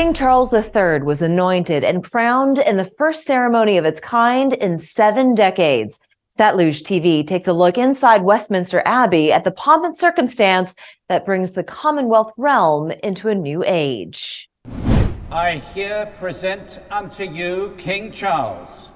King Charles III was anointed and crowned in the first ceremony of its kind in 7 decades. Satluj TV takes a look inside Westminster Abbey at the pomp and circumstance that brings the Commonwealth realm into a new age. I here present unto you King Charles.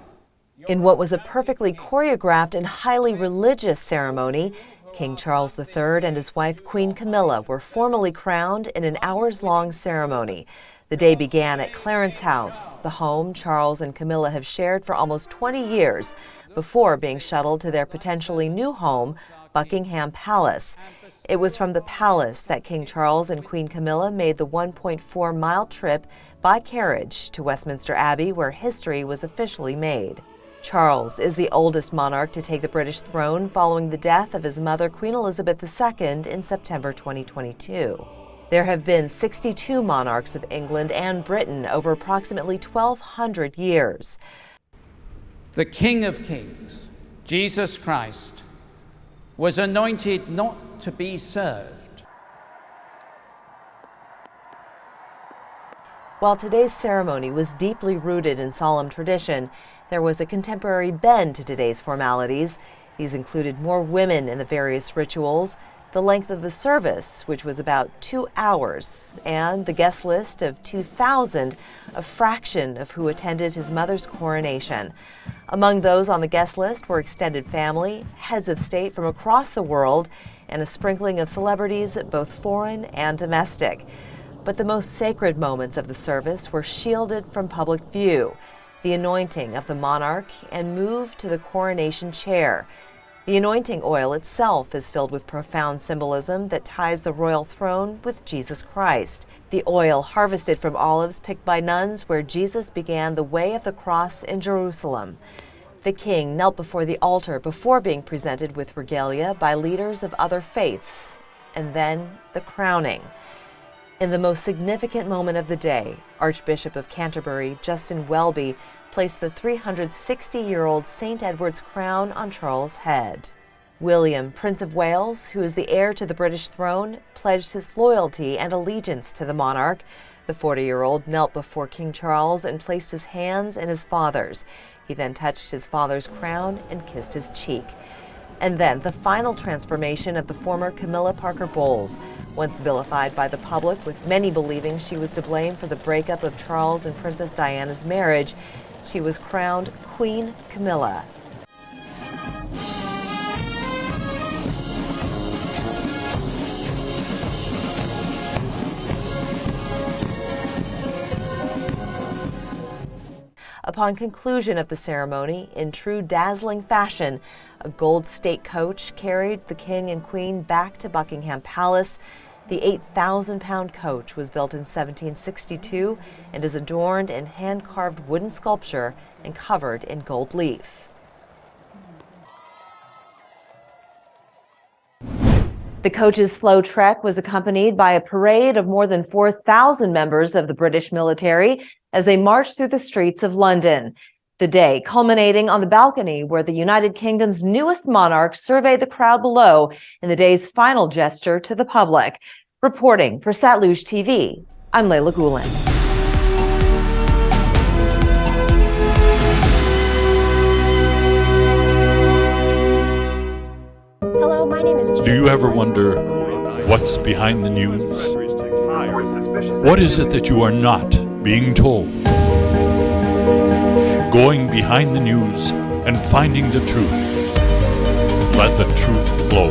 In what was a perfectly choreographed and highly religious ceremony, King Charles III and his wife Queen Camilla were formally crowned in an hours-long ceremony. The day began at Clarence House, the home Charles and Camilla have shared for almost 20 years, before being shuttled to their potentially new home, Buckingham Palace. It was from the palace that King Charles and Queen Camilla made the 1.4-mile trip by carriage to Westminster Abbey, where history was officially made. Charles is the oldest monarch to take the British throne following the death of his mother, Queen Elizabeth II, in September 2022. There have been 62 monarchs of England and Britain over approximately 1,200 years. The King of Kings, Jesus Christ, was anointed not to be served. While today's ceremony was deeply rooted in solemn tradition, there was a contemporary bend to today's formalities. These included more women in the various rituals, the length of the service, which was about 2 hours, and the guest list of 2,000, a fraction of who attended his mother's coronation. Among those on the guest list were extended family, heads of state from across the world, and a sprinkling of celebrities, both foreign and domestic. But the most sacred moments of the service were shielded from public view: the anointing of the monarch and move to the coronation chair. The anointing oil itself is filled with profound symbolism that ties the royal throne with Jesus Christ. The oil harvested from olives picked by nuns where Jesus began the way of the cross in Jerusalem. The king knelt before the altar before being presented with regalia by leaders of other faiths, and then the crowning. In the most significant moment of the day, Archbishop of Canterbury, Justin Welby, placed the 360-year-old St. Edward's crown on Charles' head. William, Prince of Wales, who is the heir to the British throne, pledged his loyalty and allegiance to the monarch. The 40-year-old knelt before King Charles and placed his hands in his father's. He then touched his father's crown and kissed his cheek. And then the final transformation of the former Camilla Parker Bowles, once vilified by the public, with many believing she was to blame for the breakup of Charles and Princess Diana's marriage. She was crowned Queen Camilla. Upon conclusion of the ceremony, in true dazzling fashion, a gold state coach carried the king and queen back to Buckingham Palace. The 8,000-pound coach was built in 1762 and is adorned in hand-carved wooden sculpture and covered in gold leaf. The coach's slow trek was accompanied by a parade of more than 4,000 members of the British military as they marched through the streets of London. The day culminating on the balcony where the United Kingdom's newest monarch surveyed the crowd below in the day's final gesture to the public. Reporting for Satluj TV, I'm Layla Gulen. Hello, my name is Jane. Do you ever wonder what's behind the news? What is it that you are not being told? Going behind the news and finding the truth. Let the truth flow.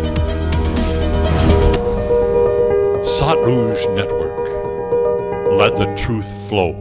Satluj Network. Let the truth flow.